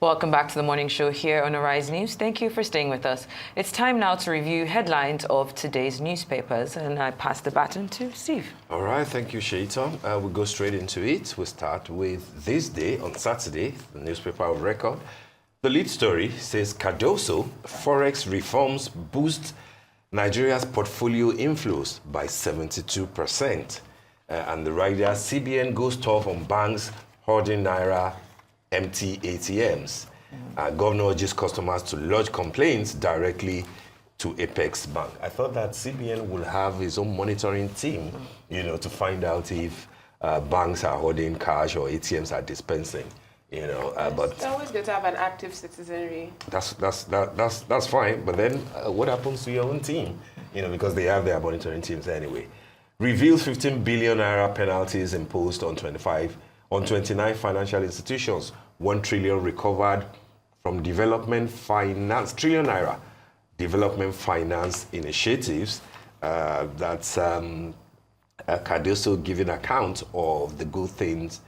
Welcome back to the morning show here on Arise News. Thank you for staying with us. It's time now to review headlines of today's newspapers, and I pass the baton to Steve. All right, thank you, Shaitan. We'll go straight into it. We'll start with this day, on Saturday, the newspaper of record. The lead story says Cardoso, Forex reforms boost Nigeria's portfolio inflows by 72%. And the rider, CBN goes tough on banks hoarding Naira empty ATMs. Governor urges customers to lodge complaints directly to Apex Bank. I thought that CBN will have his own monitoring team, to find out if banks are holding cash or ATMs are dispensing. But it's always good to have an active citizenry. That's fine. But then, what happens to your own team? Because they have their monitoring teams anyway. Reveals 15 billion naira penalties imposed on 29 financial institutions. 1 trillion recovered from development finance, trillion naira development finance initiatives. That's Cardoso giving account of the good things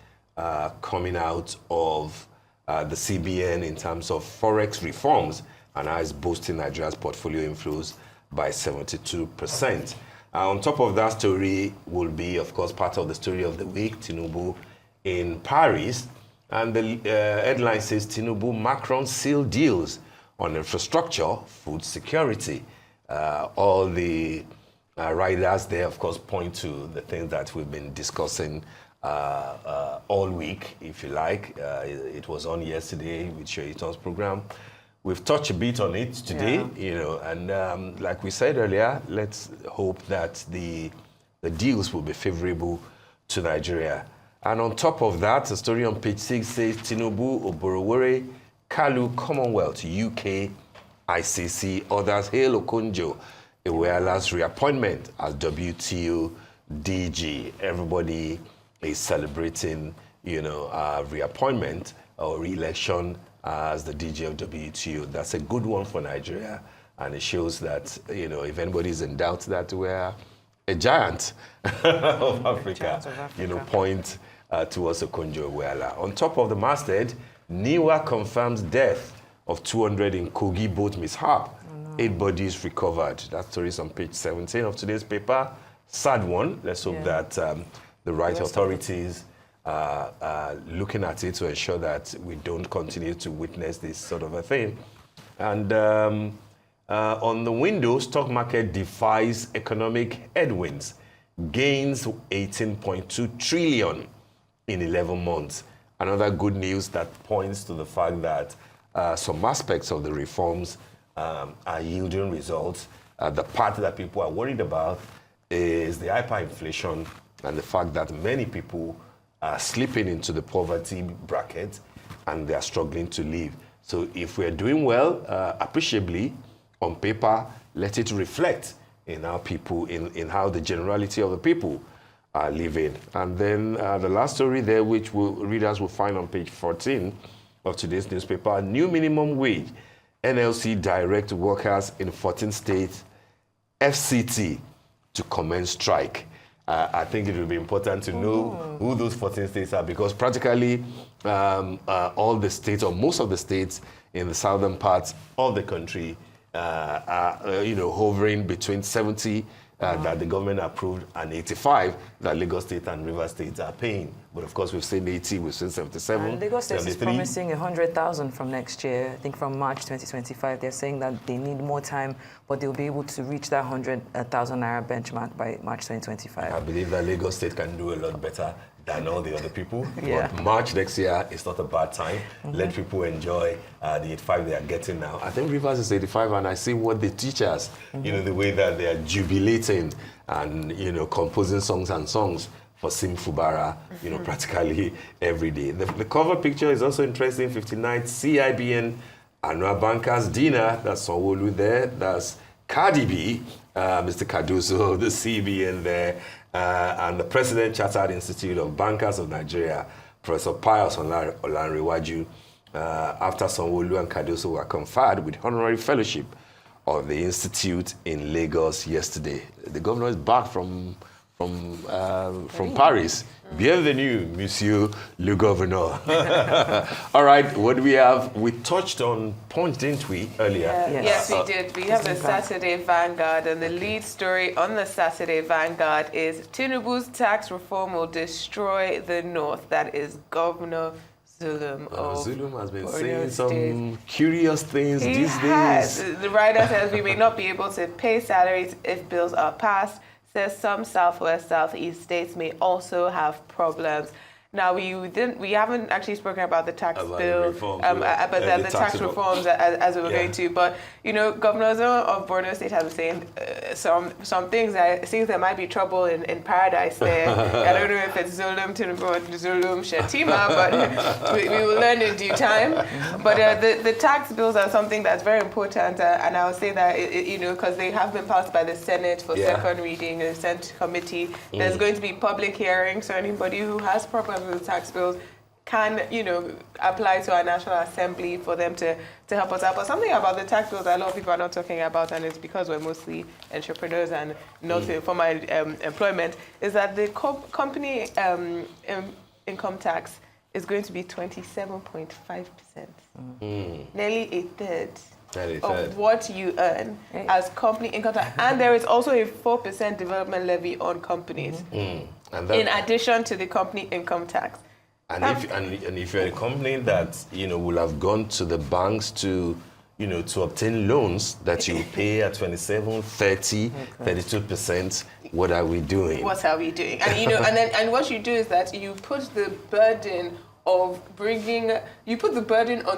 coming out of the CBN in terms of Forex reforms, and how it's boosting Nigeria's portfolio inflows by 72%. On top of that story will be, of course, part of the story of the week, Tinubu in Paris. And the headline says, Tinubu, Macron seal deals on infrastructure, food security. All the writers there, of course, point to the things that we've been discussing all week, if you like. It was on yesterday with Shaitan's program. We've touched a bit on it today, and like we said earlier, let's hope that the deals will be favorable to Nigeria. And on top of that, the story on page 6 says, Tinubu, Oborowore, Kalu, Commonwealth, UK, ICC, others hail Okonjo, Iweala's reappointment as WTO DG. Everybody is celebrating, reappointment or re-election as the DG of WTO. That's a good one for Nigeria, and it shows that, if anybody's in doubt that we're a giant of Africa, point towards Okonjo Iweala. On top of the masthead, NIWA confirms death of 200 in Kogi boat mishap. 8 bodies recovered. That story is on page 17 of today's paper. Sad one. Let's hope that the right authorities are looking at it to ensure that we don't continue to witness this sort of a thing. And on the window, stock market defies economic headwinds, gains 18.2 trillion in 11 months. Another good news that points to the fact that some aspects of the reforms are yielding results. The part that people are worried about is the hyperinflation and the fact that many people are slipping into the poverty bracket and they are struggling to live. So if we're doing well, appreciably, on paper, let it reflect in how people, in how the generality of the people are living. And then the last story there, which readers will find on page 14 of today's newspaper, new minimum wage, NLC direct workers in 14 states, FCT, to commence strike. I think it will be important to know who those 14 states are, because practically all the states, or most of the states in the southern parts of the country, are hovering between 70 that the government approved and 85 that Lagos State and River State are paying. But of course, we've seen 80, we've seen 77. And Lagos State is 73. promising 100,000 from next year. I think from March 2025, they're saying that they need more time, but they'll be able to reach that 100,000 naira benchmark by March 2025. I believe that Lagos State can do a lot better than all the other people. Yeah. But March next year is not a bad time. Let people enjoy the 85 they are getting now. I think Rivers is 85, and I see what they teach us, the way that they are jubilating and, composing songs for Sim Fubara, practically every day. The cover picture is also interesting. 59th CIBN Annual Bankers Dinner. That's Sanwo-Olu there. That's Cardi B, Mr. Cardoso, the CBN there, and the President Chartered Institute of Bankers of Nigeria, Professor Pius Olanrewaju, after Sanwo-Olu and Cardoso were conferred with honorary fellowship of the Institute in Lagos yesterday. The governor is back from from Paris. Bienvenue, Monsieur le Gouverneur. All right, what do we have? We touched on points, didn't we, earlier? Yes, we did. We have the Saturday Vanguard, and the lead story on the Saturday Vanguard is Tinubu's tax reform will destroy the North. That is Governor Zulum of Zulum has been Borno saying some State. curious things He these has. days. The writer says we may not be able to pay salaries if bills are passed. Says some Southwest, Southeast states may also have problems. Now we haven't actually spoken about the tax bill, but the tax reforms as we were going to. But Governor Zulum of Borno State has been saying some things that it seems there might be trouble in paradise there. I don't know if it's Zulum Tinubu or Zulum Shetima, but we will learn in due time. But the tax bills are something that's very important, and I would say that because they have been passed by the Senate for second reading, the Senate committee. There's going to be public hearings, so anybody who has problems with the tax bills can, apply to our National Assembly for them to help us out. But something about the tax bills that a lot of people are not talking about, and it's because we're mostly entrepreneurs and not for my employment, is that the company income tax is going to be 27.5%. Nearly a third of what you earn as company income tax. And there is also a 4% development levy on companies, in addition to the company income tax. And if you're a company that will have gone to the banks to obtain loans that you pay at 27, 30, 32%, what are we doing? What are we doing? And and what you do is that you put the burden on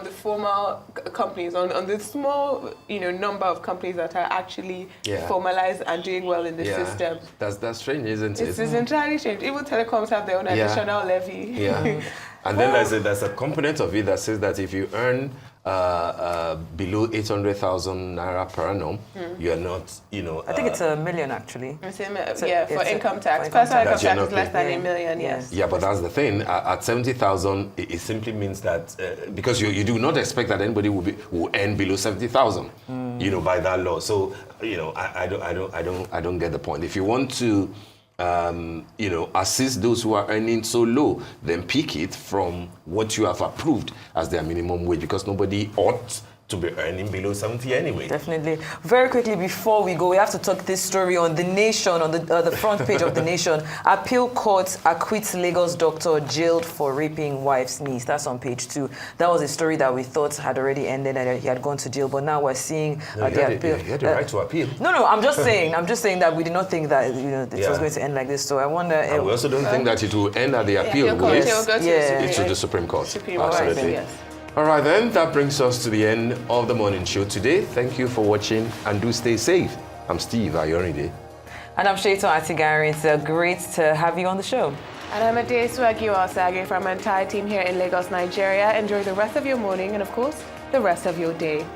the formal companies, on the small, number of companies that are actually formalized and doing well in the system. That's strange, isn't it? It's entirely strange. Even telecoms have their own additional levy. Yeah. And then there's a component of it that says that if you earn below 800,000 naira per annum, you are not, I think it's $1 million actually. For income tax. Personal income tax is less than $1 million, yes. Yeah, but that's the thing. At 70,000, it simply means that because you do not expect that anybody will earn below 70,000, by that law. So, I don't get the point. If you want to assist those who are earning so low, then pick it from what you have approved as their minimum wage, because nobody ought to be earning below 70 anyway. Definitely. Very quickly before we go, we have to talk this story on The Nation, on the front page of The Nation. Appeal court acquits Lagos doctor jailed for raping wife's niece. That's on page 2. That was a story that we thought had already ended and he had gone to jail, but now we're seeing the appeal. He had the right to appeal. No, I'm just saying that we did not think that it was going to end like this. So I wonder. And we also don't think that it will end at the appeal. It's to the Supreme Court. Absolutely. Yes. All right, then, that brings us to the end of the morning show today. Thank you for watching, and do stay safe. I'm Steve Ayorinde. And I'm Shaitan Atigari. It's great to have you on the show. And I'm Adesu Agiwasage from our entire team here in Lagos, Nigeria. Enjoy the rest of your morning and, of course, the rest of your day.